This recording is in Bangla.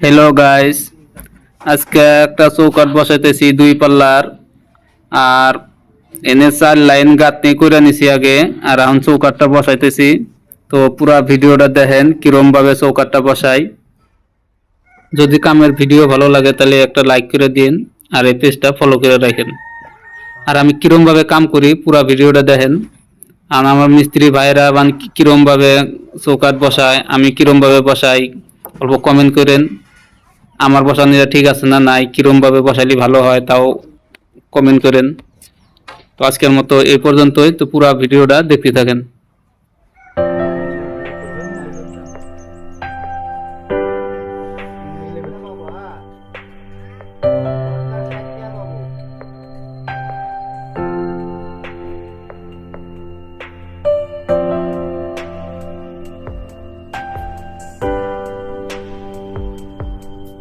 হ্যালো গাইস, আজকে একটা চৌকাঠ বসাইতেছি 2 পাল্লার। আর এনে 4 লাইন গাঁথনি করে নিছি আগে, আর এখন চৌকাঠটা বসাইতেছি। তো পুরা ভিডিওটা দেখেন কিরম ভাবে চৌকাঠটা বসাই। যদি কামের ভিডিও ভালো লাগে তাহলে একটা লাইক করে দিন, আর এই পেজটা ফলো করে রাখেন। আর আমি কিরম ভাবে কাম করি পুরা ভিডিওটা দেখেন। আর আমার মিস্ত্রি ভাইরা কিরম ভাবে চৌকাঠ বসায়, আমি কিরম ভাবে বসাই, অল্প কমেন্ট করেন। আমার বসানোটা ঠিক আছে না নাই, কিরম ভাবে বসাইলে ভালো হয় তাও কমেন্ট করেন। তো আজকের মতো এই পর্যন্তই। তো পুরো ভিডিওটা দেখতে থাকেন।